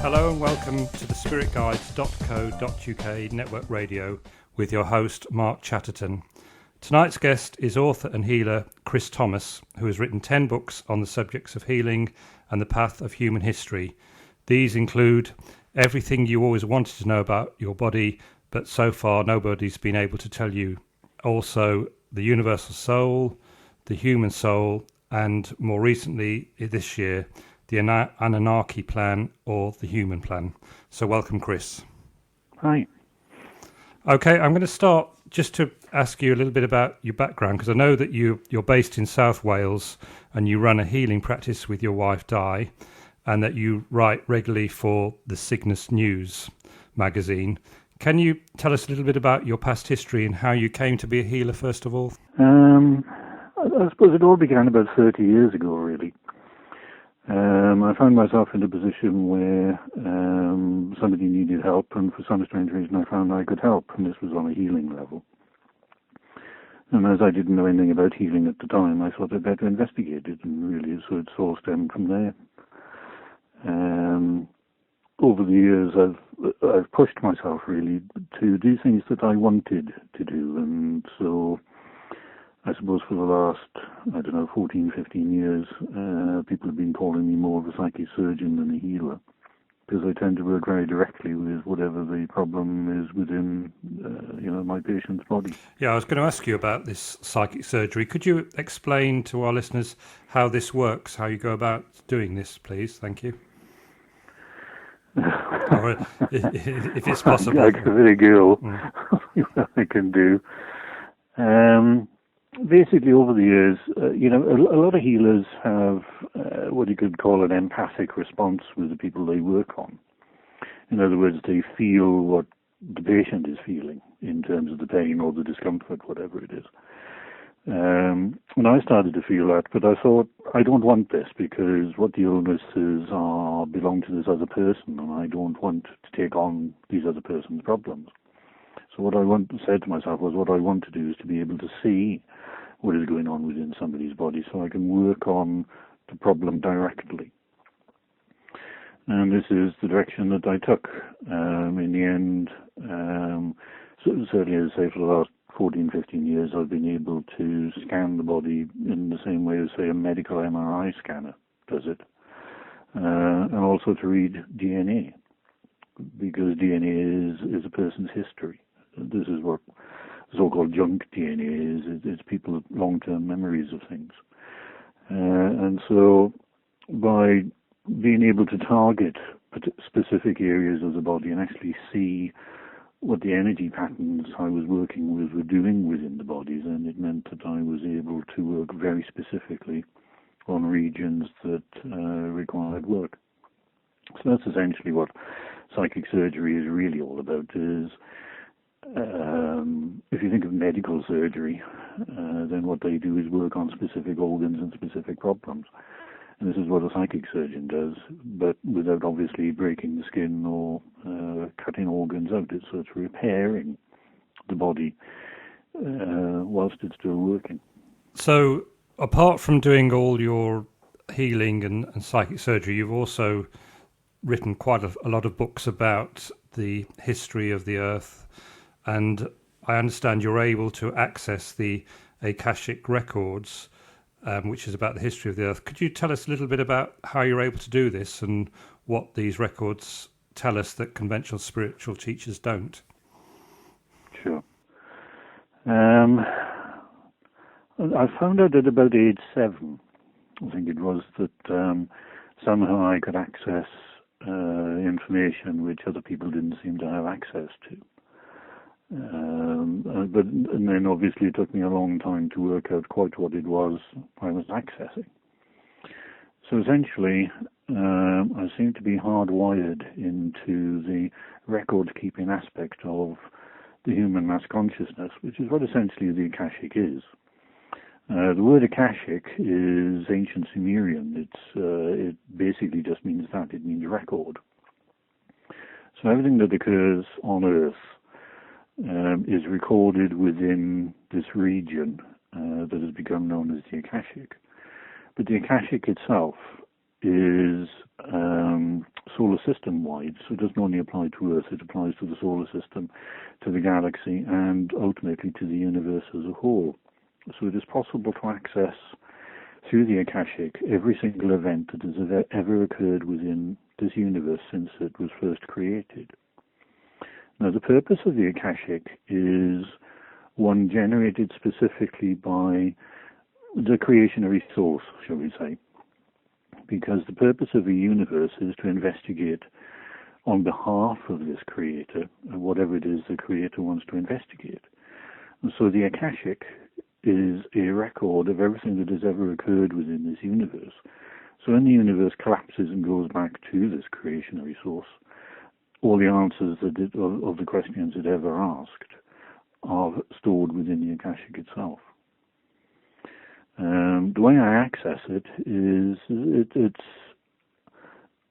Hello and welcome to the TheSpiritGuides.co.uk network radio with your host Mark Chatterton. Tonight's guest is author and healer Chris Thomas, who has written 10 books on the subjects of healing and the path of human history. These include Everything You Always Wanted to Know About Your Body, but so far nobody's been able to tell you. Also, The Universal Soul, The Human Soul, and more recently this year, The Annunaki Plan or The Human Plan. So welcome, Chris. Hi. Okay, I'm going to start just to ask you a little bit about your background, because I know that you're based in South Wales and you run a healing practice with your wife, Di, and that you write regularly for the Cygnus News magazine. Can you tell us a little bit about your past history and how you came to be a healer, first of all? I suppose it all began about 30 years ago, really. I found myself in a position where somebody needed help, and for some strange reason I found I could help, and this was on a healing level. And as I didn't know anything about healing at the time, I thought I'd better investigate it, and really so it's all stemmed from there. Over the years I've pushed myself really to do things that I wanted to do, and so I suppose for the last, 14, 15 years, people have been calling me more of a psychic surgeon than a healer, because I tend to work very directly with whatever the problem is within, my patient's body. Yeah, I was going to ask you about this psychic surgery. Could you explain to our listeners how this works, how you go about doing this, please? Thank you. Or if it's possible. I give it a go. What I can do. Basically, over the years, a lot of healers have what you could call an empathic response with the people they work on. In other words, they feel what the patient is feeling in terms of the pain or the discomfort, whatever it is. And I started to feel that, but I thought, I don't want this, because what the illnesses are belong to this other person, and I don't want to take on these other person's problems. So what I said to myself was, what I want to do is to be able to see what is going on within somebody's body, so I can work on the problem directly. And this is the direction that I took. In the end, certainly, as I say, for the last 14, 15 years, I've been able to scan the body in the same way as, say, a medical MRI scanner does it, and also to read DNA, because DNA is a person's history. This is what so-called junk DNA is. It's people's long-term memories of things. And so by being able to target specific areas of the body and actually see what the energy patterns I was working with were doing within the body, then it meant that I was able to work very specifically on regions that required work. So that's essentially what psychic surgery is really all about. Is if you think of medical surgery, then what they do is work on specific organs and specific problems. And this is what a psychic surgeon does, but without obviously breaking the skin or cutting organs out. So it's repairing the body whilst it's still working. So apart from doing all your healing and psychic surgery, you've also written quite a lot of books about the history of the Earth, and I understand you're able to access the Akashic records, which is about the history of the Earth. Could you tell us a little bit about how you're able to do this and what these records tell us that conventional spiritual teachers don't? Sure. I found out at about age 7, I think it was, that somehow I could access information which other people didn't seem to have access to. And then obviously it took me a long time to work out quite what it was I was accessing. So essentially, I seem to be hardwired into the record-keeping aspect of the human mass consciousness, which is what essentially the Akashic is. The word Akashic is ancient Sumerian. It basically just means that. It means record. So everything that occurs on Earth is recorded within this region that has become known as the Akashic. But the Akashic itself is solar system wide, so it doesn't only apply to Earth, it applies to the solar system, to the galaxy, and ultimately to the universe as a whole. So it is possible to access through the Akashic every single event that has ever occurred within this universe since it was first created. Now, the purpose of the Akashic is one generated specifically by the creationary source, shall we say, because the purpose of the universe is to investigate on behalf of this creator whatever it is the creator wants to investigate. And so the Akashic is a record of everything that has ever occurred within this universe. So when the universe collapses and goes back to this creationary source, all the answers of the questions it ever asked are stored within the Akashic itself. The way I access it is,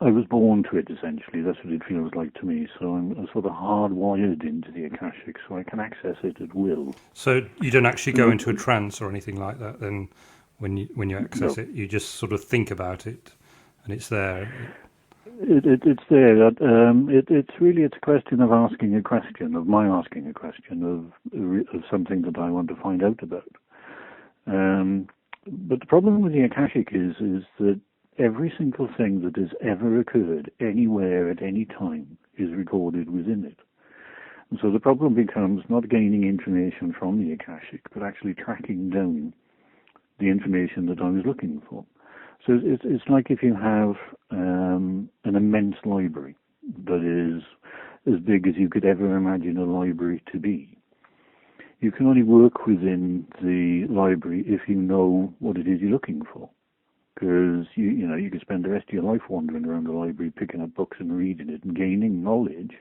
I was born to it, essentially. That's what it feels like to me. So I'm sort of hardwired into the Akashic, so I can access it at will. So you don't actually go into a trance or anything like that then when you access it? You just sort of think about it and it's there? It's there. It's a question of asking a question, of my asking a question, of something that I want to find out about. But the problem with the Akashic is that every single thing that has ever occurred anywhere at any time is recorded within it. And so the problem becomes not gaining information from the Akashic, but actually tracking down the information that I was looking for. So it's like if you have an immense library that is as big as you could ever imagine a library to be. You can only work within the library if you know what it is you're looking for. Because you could spend the rest of your life wandering around the library, picking up books and reading it and gaining knowledge,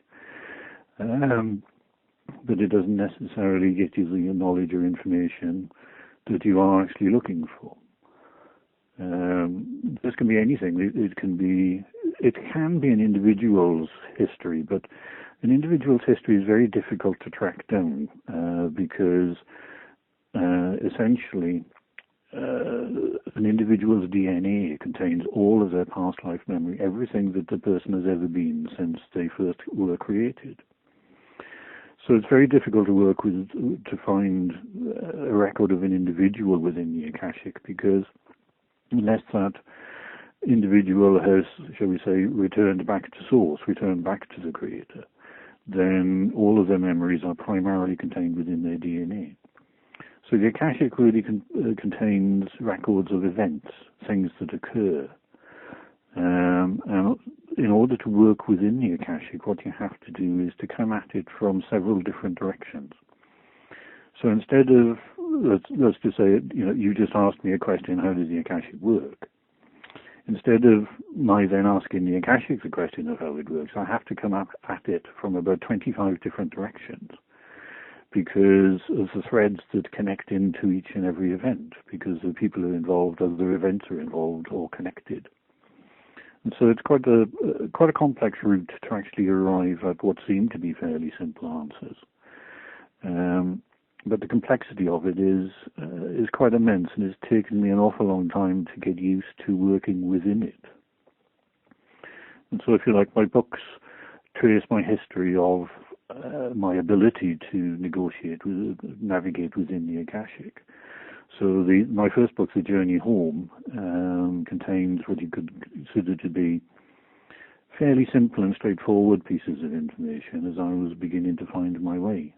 but it doesn't necessarily get you the knowledge or information that you are actually looking for. This can be anything. It can be an individual's history, but an individual's history is very difficult to track down because essentially an individual's DNA contains all of their past life memory, everything that the person has ever been since they first were created. So it's very difficult to work with, to find a record of an individual within the Akashic, because unless that individual has, shall we say, returned back to source, returned back to the creator, then all of their memories are primarily contained within their DNA. So the Akashic really contains records of events, things that occur. And in order to work within the Akashic, what you have to do is to come at it from several different directions. So instead of, let's just say, you just asked me a question, how does the Akashic work? Instead of my then asking the Akashic the question of how it works, I have to come up at it from about 25 different directions, because of the threads that connect into each and every event, because the people are involved, other events are involved or connected. And so it's quite a complex route to actually arrive at what seem to be fairly simple answers. But the complexity of it is quite immense, and it's taken me an awful long time to get used to working within it. And so, if you like, my books trace my history of my ability to navigate within the Akashic. So my first book, The Journey Home, contains what you could consider to be fairly simple and straightforward pieces of information as I was beginning to find my way.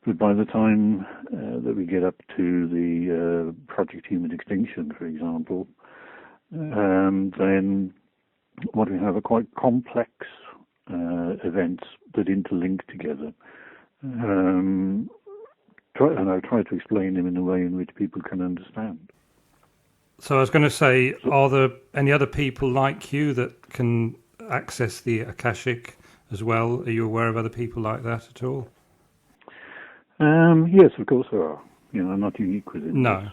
But by the time that we get up to the Project Human Extinction, for example, then what we have are quite complex events that interlink together. And I've tried to explain them in a way in which people can understand. So I was going to say, are there any other people like you that can access the Akashic as well? Are you aware of other people like that at all? Yes, of course there are. I'm not unique within No.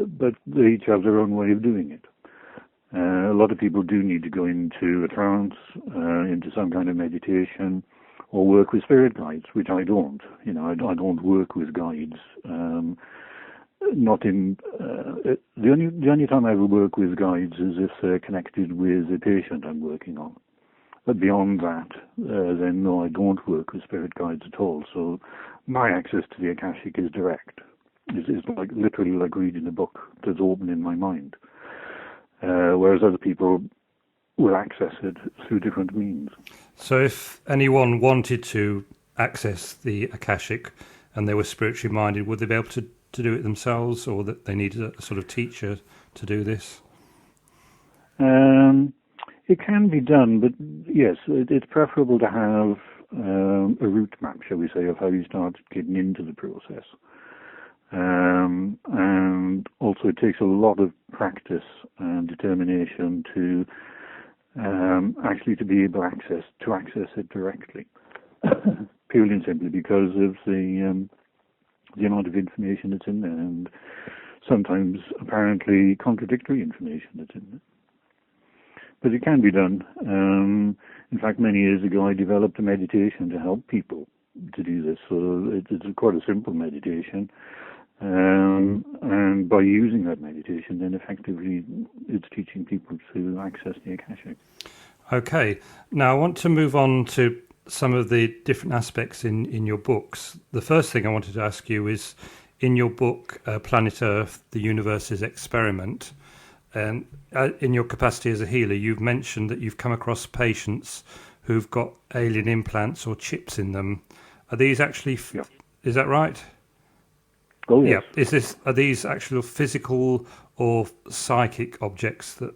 But they each have their own way of doing it. A lot of people do need to go into a trance, into some kind of meditation, or work with spirit guides, which I don't. I don't work with guides. not in the only time I ever work with guides is if they're connected with a patient I'm working on. But beyond that, then no, I don't work with spirit guides at all. So my access to the Akashic is direct. It's like literally like reading a book that's open in my mind. Whereas other people will access it through different means. So if anyone wanted to access the Akashic and they were spiritually minded, would they be able to do it themselves, or that they needed a sort of teacher to do this? It can be done, but yes, it's preferable to have a route map, shall we say, of how you start getting into the process. And also it takes a lot of practice and determination to actually to be able to access it directly, purely and simply because of the amount of information that's in there, and sometimes apparently contradictory information that's in there. But it can be done. In fact, many years ago, I developed a meditation to help people to do this. So it's quite a simple meditation. And by using that meditation, then effectively it's teaching people to access the Akashic. Okay. Now, I want to move on to some of the different aspects in your books. The first thing I wanted to ask you is, in your book, Planet Earth, the Universe's Experiment, and in your capacity as a healer, you've mentioned that you've come across patients who've got alien implants or chips in them. Are these actually... Yeah. Is that right? Oh, yes. Yeah. Are these actual physical or psychic objects that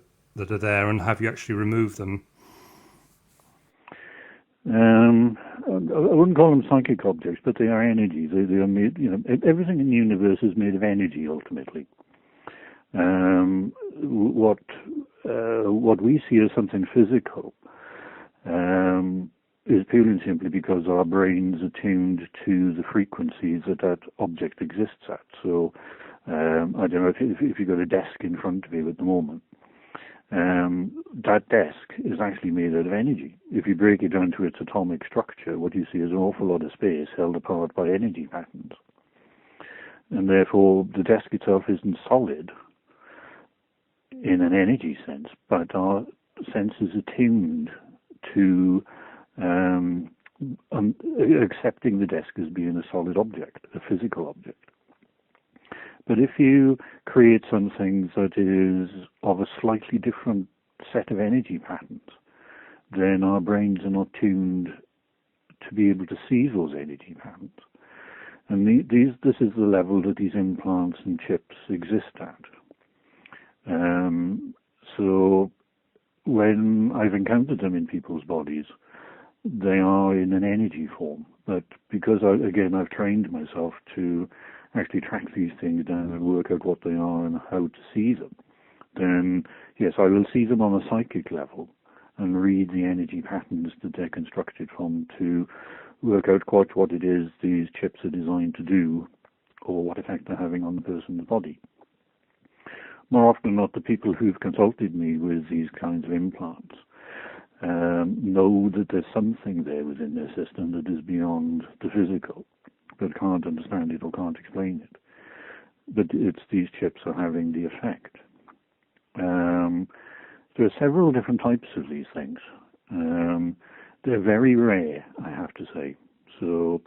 are there, and have you actually removed them? I wouldn't call them psychic objects, but they are energies. They are made, everything in the universe is made of energy, ultimately. What we see as something physical is purely and simply because our brains are tuned to the frequencies that object exists at. So, I don't know if you've got a desk in front of you at the moment. That desk is actually made out of energy. If you break it down to its atomic structure, what you see is an awful lot of space held apart by energy patterns. And therefore, the desk itself isn't solid in an energy sense, but our senses are tuned to accepting the desk as being a solid object, a physical object. But if you create something that is of a slightly different set of energy patterns, then our brains are not tuned to be able to see those energy patterns. And this is the level that these implants and chips exist at. So when I've encountered them in people's bodies, they are in an energy form. But because, I've trained myself to actually track these things down and work out what they are and how to see them, then yes, I will see them on a psychic level and read the energy patterns that they're constructed from to work out quite what it is these chips are designed to do, or what effect they're having on the person's body. More often than not, the people who've consulted me with these kinds of implants know that there's something there within their system that is beyond the physical, but can't understand it or can't explain it. But it's these chips are having the effect. There are several different types of these things. They're very rare, I have to say. So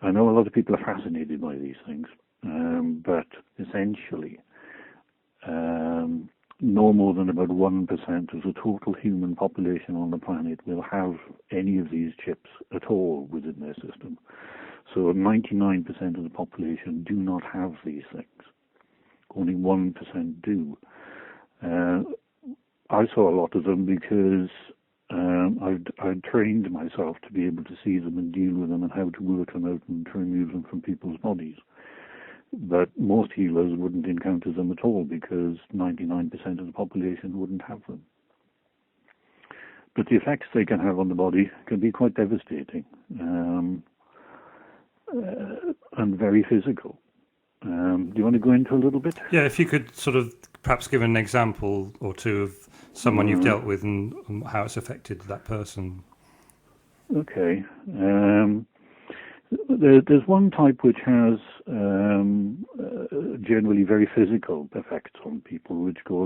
I know a lot of people are fascinated by these things, but essentially, no more than about 1% of the total human population on the planet will have any of these chips at all within their system. So 99% of the population do not have these things. Only 1% do. I saw a lot of them because I'd trained myself to be able to see them and deal with them and how to work them out and to remove them from people's bodies. But most healers wouldn't encounter them at all because 99% of the population wouldn't have them. But the effects they can have on the body can be quite devastating and very physical. Do you want to go into a little bit? Yeah, if you could sort of perhaps give an example or two of someone you've dealt with and how it's affected that person. Okay. There's one type which has generally very physical effects on people, which goes